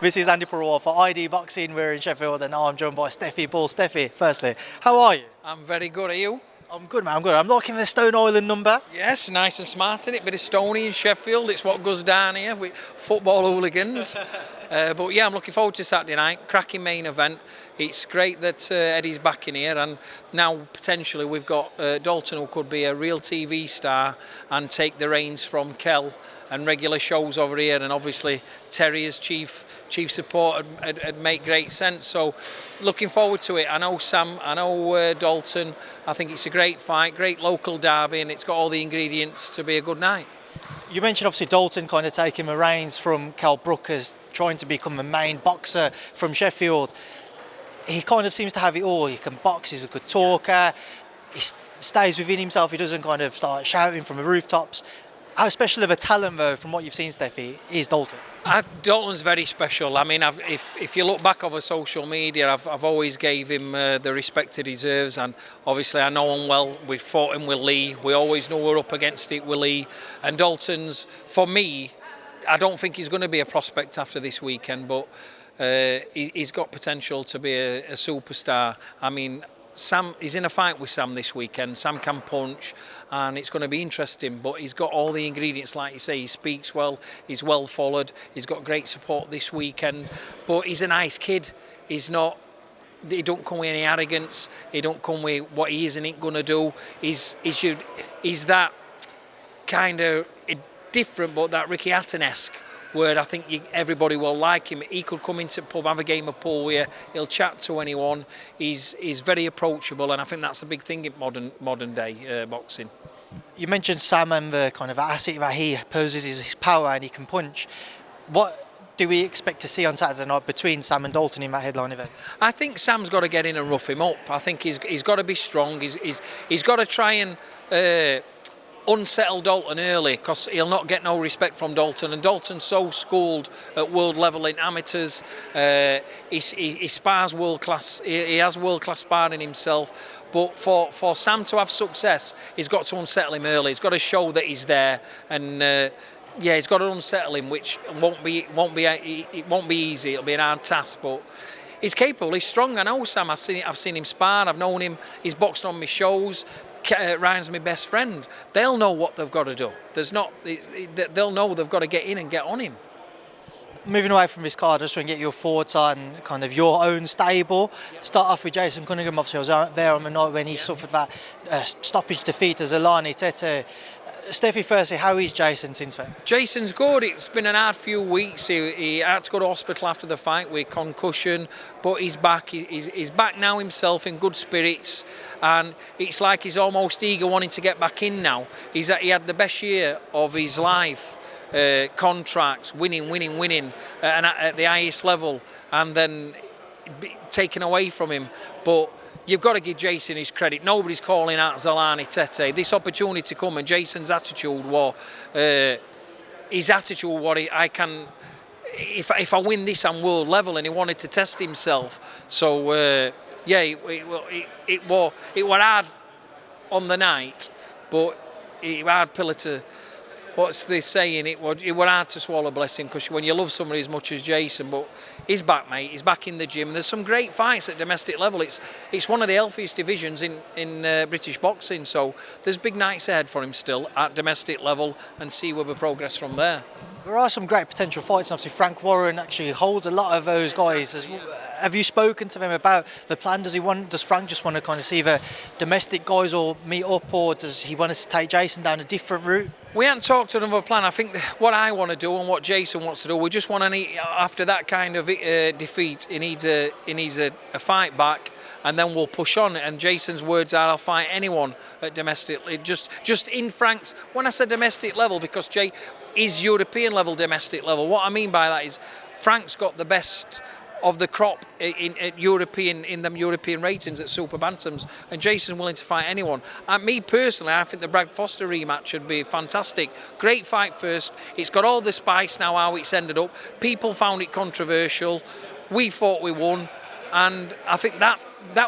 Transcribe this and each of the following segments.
This is Andi Purewal for ID Boxing. We're in Sheffield and I'm joined by Stefy. Stefy, firstly, how are you? I'm very good, are you? I'm good, man, I'm good. I'm liking the Stone Island number. Yes, nice and smart in it. Bit of Stony in Sheffield, it's what goes down here with football hooligans. But yeah, I'm looking forward to Saturday night. Cracking main event. It's great that Eddie's back in here, and now potentially we've got Dalton, who could be a real TV star and take the reins from Kel and regular shows over here, and obviously Terri as chief support would make great sense. So looking forward to it. I know Sam, I know Dalton. I think it's a great fight, great local derby, and it's got all the ingredients to be a good night. You mentioned obviously Dalton kind of taking the reins from Cal Brookers, trying to become the main boxer from Sheffield. He kind of seems to have it all. He can box, he's a good talker, he stays within himself, he doesn't kind of start shouting from the rooftops. How special of a talent, though, from what you've seen, Stefy, is Dalton? Dalton's very special. I mean, if you look back over social media, I've always gave him the respect he deserves, and obviously I know him well. We fought him with Lee. We always know we're up against it with Lee. And Dalton's, for me, I don't think he's going to be a prospect after this weekend, but he's got potential to be a superstar. I mean, Sam, he's in a fight with Sam this weekend. Sam can punch, and it's going to be interesting, but he's got all the ingredients, like you say. He speaks well, he's well followed, he's got great support this weekend, but he's a nice kid. He don't come with any arrogance, he don't come with what he is and ain't going to do. He's that kind of different, but that Ricky Hatton-esque, where I think everybody will like him. He could come into the pub, have a game of pool with you, he'll chat to anyone. He's very approachable, and I think that's a big thing in modern day boxing. You mentioned Sam and the kind of asset that he poses, his power, and he can punch. What do we expect to see on Saturday night between Sam and Dalton in that headline event? I think Sam's got to get in and rough him up. I think he's got to be strong. He's got to try and unsettle Dalton early, because he'll not get no respect from Dalton, and Dalton's so schooled at world level in amateurs. He spars world class. He has world class sparring himself. But for Sam to have success, he's got to unsettle him early. He's got to show that he's there, and he's got to unsettle him, which won't be easy. It'll be an hard task, but he's capable. He's strong. I know Sam. I've seen him spar. I've known him. He's boxed on my shows. Ryan's my best friend. They'll know what they've got to do. They'll know they've got to get in and get on him. Moving away from this card, I just want to get your thoughts on kind of your own stable. Start off with Jason Cunningham. Obviously, I was there on the night when he suffered that stoppage defeat as Alani Tete. Stefy, firstly, how is Jason since then? Jason's good. It's been an hard few weeks. He had to go to hospital after the fight with concussion, but he's back. He's back now himself, in good spirits, and it's like he's almost eager, wanting to get back in now. He had the best year of his life. Contracts, winning at the highest level, and then taken away from him. But you've got to give Jason his credit. Nobody's calling out Zalani Tete. This opportunity to come, and Jason's attitude was, I can. If I win this, I'm world level, and he wanted to test himself. So it was hard on the night, but it was hard pillar to. What's they saying? It was hard to swallow, bless him, because when you love somebody as much as Jason, but he's back, mate. He's back in the gym. There's some great fights at domestic level. It's one of the healthiest divisions in British boxing. So there's big nights ahead for him still at domestic level, and see where we progress from there. There are some great potential fights, and obviously Frank Warren actually holds a lot of those guys. Have you spoken to them about the plan? Does Frank just want to kind of see the domestic guys all meet up, or does he want us to take Jason down a different route? We haven't talked to another plan. I think what I want to do and what Jason wants to do, we just want to, after that kind of defeat, he needs a fight back, and then we'll push on. And Jason's words are, I'll fight anyone at domestic, just in Frank's, when I said domestic level, because Jay is European level domestic level. What I mean by that is Frank's got the best of the crop in them European ratings at super bantams, and Jason's willing to fight anyone. And me personally, I think the Brad Foster rematch would be fantastic. Great fight first. It's got all the spice now how it's ended up. People found it controversial. We thought we won, and I think that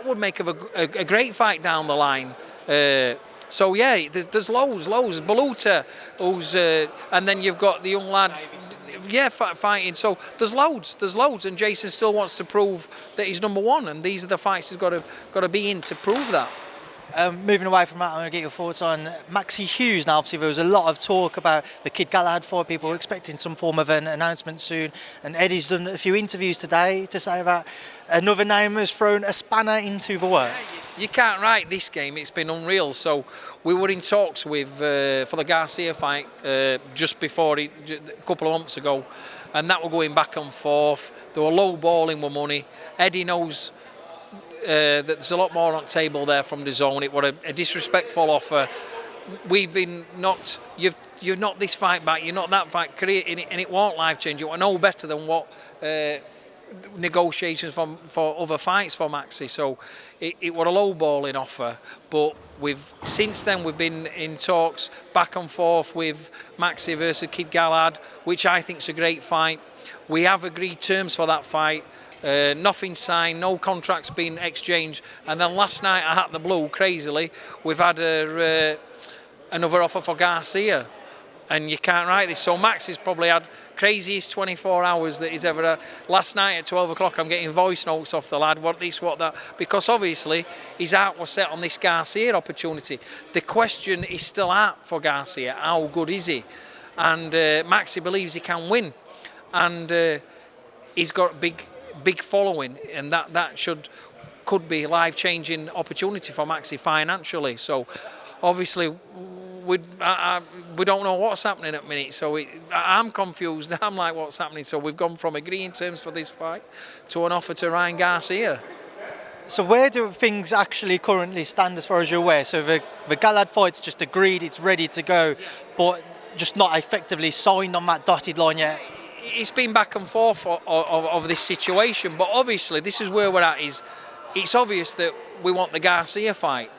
would make a great fight down the line. So yeah, there's loads. Baluta, who's and then you've got the young lad, fighting. So there's loads, and Jason still wants to prove that he's number one, and these are the fights he's got to be in to prove that. Moving away from that, I'm going to get your thoughts on Maxi Hughes. Now, obviously, there was a lot of talk about the kid Galahad fight. People were expecting some form of an announcement soon. And Eddie's done a few interviews today to say that another name has thrown a spanner into the works. You can't write this game. It's been unreal. So we were in talks with for the Garcia fight just before a couple of months ago, and that were going back and forth. They were low balling with money. Eddie knows that there's a lot more on the table there from the zone. It was a disrespectful offer. We've been knocked. You've knocked this fight back. You're not that fight. And it won't life change. You no better than what negotiations for other fights for Maxi. So it was a low balling offer. But since then we've been in talks back and forth with Maxi versus Kid Galahad, which I think is a great fight. We have agreed terms for that fight. Nothing signed, no contracts been exchanged, and then last night out the blue, crazily, we've had another offer for Garcia, and you can't write this. So Max has probably had craziest 24 hours that he's ever had. Last night at 12 o'clock, I'm getting voice notes off the lad, what this, what that, because obviously his heart was set on this Garcia opportunity. The question is still out for Garcia: how good is he? And Maxi believes he can win, and he's got a big following, and that could be a life-changing opportunity for Maxi financially. So obviously we don't know what's happening at the minute, so I'm confused. I'm like, what's happening? So we've gone from agreeing terms for this fight to an offer to Ryan Garcia. So where do things actually currently stand as far as you're aware? So the Galahad fight's just agreed, it's ready to go, but just not effectively signed on that dotted line yet? It's been back and forth of this situation, but obviously this is where we're at. It's obvious that we want the Garcia fight.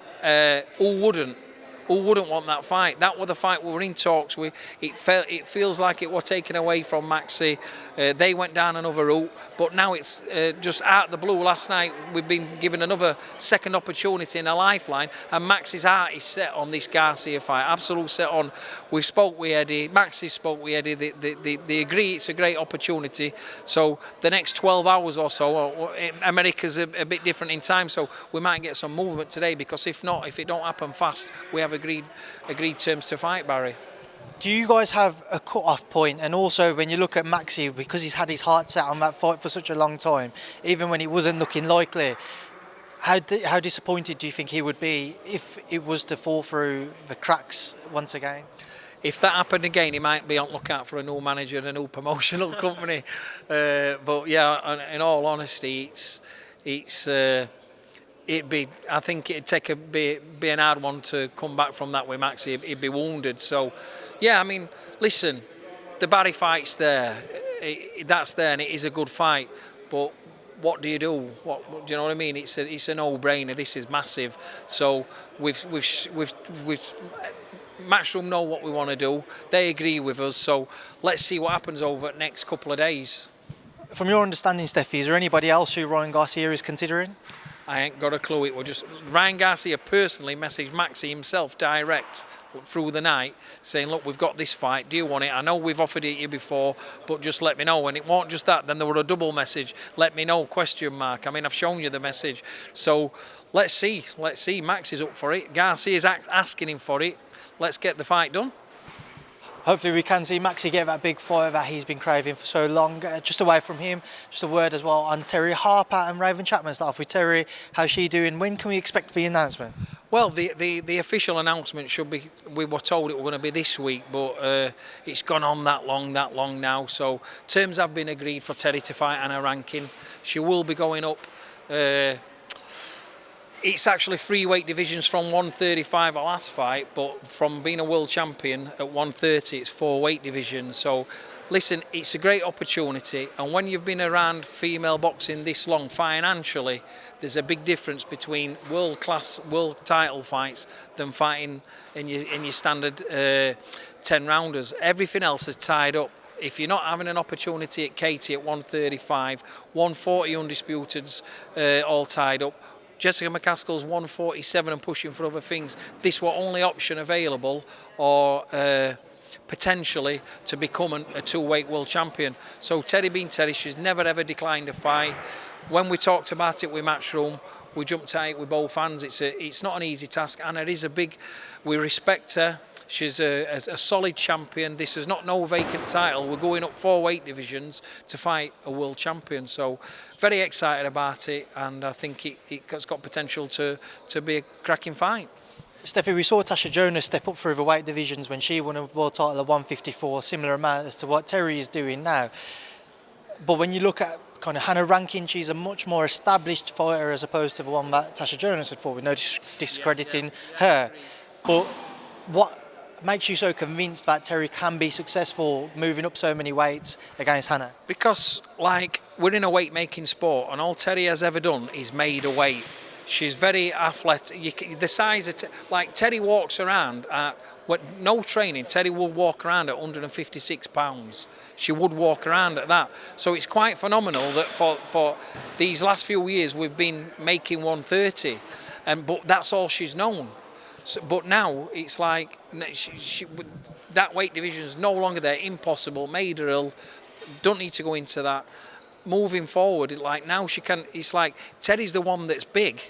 Who wouldn't want that fight? That was the fight we were in talks with. It feels like it was taken away from Maxi. They went down another route, but now it's just out the blue. Last night we've been given another second opportunity in a lifeline, and Maxi's heart is set on this Garcia fight. Absolute set on. We spoke with Eddie. Maxi spoke with Eddie. They agree it's a great opportunity. So the next 12 hours or so, America's a bit different in time, so we might get some movement today, because if not, if it don't happen fast, we have agreed terms to fight, Barry. Do you guys have a cut-off point? And also, when you look at Maxi, because he's had his heart set on that fight for such a long time, even when it wasn't looking likely, how disappointed do you think he would be if it was to fall through the cracks once again? If that happened again, he might be on lookout for a new manager and a new promotional company. But yeah, in all honesty, I think it'd take be an hard one to come back from that with Maxi. He'd be wounded. So, yeah, I mean, listen, the Barry fight's there. That's there, and it is a good fight. But what do you do? Do you know what I mean? It's a no-brainer. This is massive. So we've Matchroom know what we want to do. They agree with us. So let's see what happens over the next couple of days. From your understanding, Stefy, is there anybody else who Ryan Garcia is considering? I ain't got a clue. It was just Ryan Garcia personally messaged Maxi himself direct through the night saying, look, we've got this fight, do you want it? I know we've offered it you before, but just let me know. And it wasn't just that, then there were a double message, let me know, question mark. I mean, I've shown you the message. So let's see. Max is up for it. Garcia's asking him for it. Let's get the fight done. Hopefully we can see Maxi get that big fight that he's been craving for so long. Just away from him, just a word as well on Terri Harper and Raven Chapman. Start off with Terri. How's she doing? When can we expect the announcement? Well, the official announcement should be, we were told it was going to be this week, but it's gone on that long now. So terms have been agreed for Terri to fight Anna Rankin. She will be going up. It's actually 3 weight divisions from 135 our last fight, but from being a world champion at 130, it's 4 weight divisions. So listen, it's a great opportunity, and when you've been around female boxing this long, financially, there's a big difference between world-class, world title fights than fighting in your standard 10-rounders. Everything else is tied up. If you're not having an opportunity at Katie at 135, 140 undisputeds all tied up, Jessica McCaskill's 147 and pushing for other things. This was only option available, or potentially to become a two-weight world champion. So Terri being Terri, she's never ever declined a fight. When we talked about it with Matchroom, we jumped at it with both hands. It's not an easy task, and it is a big. We respect her. She's a solid champion. This is not no vacant title. We're going up 4 weight divisions to fight a world champion. So very excited about it, and I think it's got potential to be a cracking fight. Stefy, we saw Tasha Jonas step up through the weight divisions when she won a world title at 154, similar amount as to what Terri is doing now. But when you look at kind of Hannah Rankin, she's a much more established fighter as opposed to the one that Tasha Jonas had fought with, no discrediting her. But what makes you so convinced that Terri can be successful moving up so many weights against Hannah? Because, like, we're in a weight-making sport, and all Terri has ever done is made a weight. She's very athletic. The size of Terri walks around at, with no training, Terri will walk around at 156 pounds. She would walk around at that. So it's quite phenomenal that for these last few years we've been making 130, but that's all she's known. So, but now it's like that weight division is no longer there. Impossible. Made her ill. Don't need to go into that. Moving forward, like now she can. It's like Terry's the one that's big,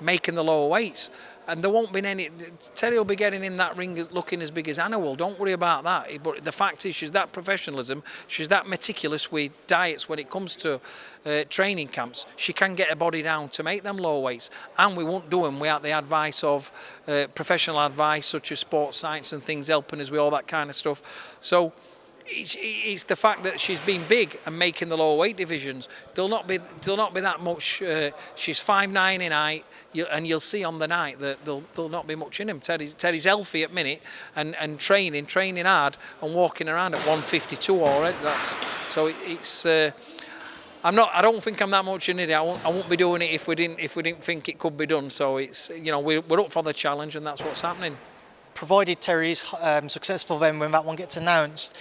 making the lower weights, and there won't be any. Terri will be getting in that ring looking as big as Anna will. Don't worry about that. But the fact is, she's that professionalism. She's that meticulous with diets when it comes to training camps. She can get her body down to make them lower weights, and we won't do them without the advice of professional advice such as sports science and things helping us with all that kind of stuff. So. It's the fact that she's been big and making the lower weight divisions. There'll not be that much. She's 5'9" in height, and you'll see on the night that there'll not be much in him. Terry's healthy at minute and training hard and walking around at 152 already. It's. I don't think I'm that much in it. I won't be doing it if we didn't think it could be done. So it's we're up for the challenge, and that's what's happening. Provided Terry's successful, then when that one gets announced,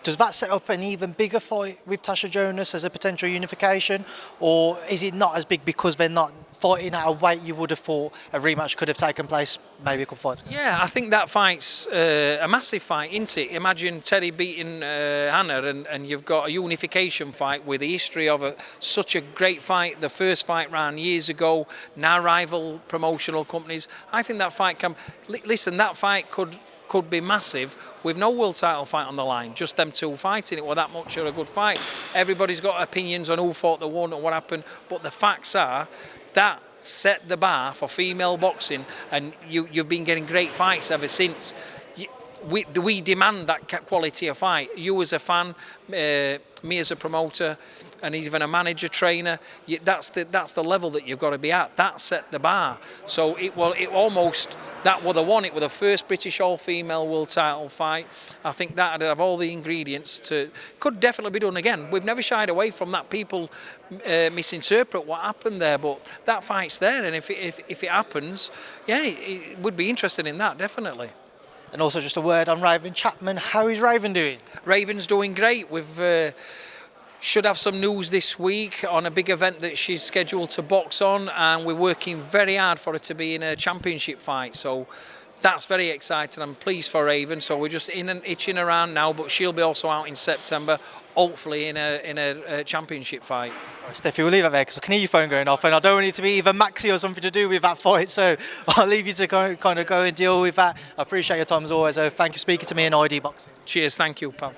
does that set up an even bigger fight with Tasha Jonas as a potential unification, or is it not as big because they're not fighting at a weight you would have thought a rematch could have taken place maybe a couple of fights ago? Yeah, I think that fight's a massive fight, isn't it? Imagine Terri beating Hannah, and you've got a unification fight with the history of such a great fight. The first fight ran years ago, now rival promotional companies. I think that fight can... Listen, that fight could be massive with no world title fight on the line, just them two fighting. It was that much of a good fight. Everybody's got opinions on who fought the one and what happened, but the facts are that set the bar for female boxing, and you've been getting great fights ever since. We demand that quality of fight. You as a fan, me as a promoter, and even a manager, trainer, that's the level that you've got to be at. That set the bar. So that was the one. It was the first British all-female world title fight. I think that would have all the ingredients could definitely be done again. We've never shied away from that. People misinterpret what happened there, but that fight's there, and if it happens, yeah, it would be interested in that, definitely. And also just a word on Raven Chapman. How is Raven doing? Raven's doing great. We've should have some news this week on a big event that she's scheduled to box on, and we're working very hard for her to be in a championship fight. So that's very exciting. I'm pleased for Raven. So we're just itching around now, but she'll be also out in September, hopefully in a championship fight. Stefy, we'll leave it there because I can hear your phone going off, and I don't want it to be either Maxi or something to do with that fight, so I'll leave you to kind of go and deal with that. I appreciate your time as always. Thank you for speaking to me in ID Boxing. Cheers, thank you, pal.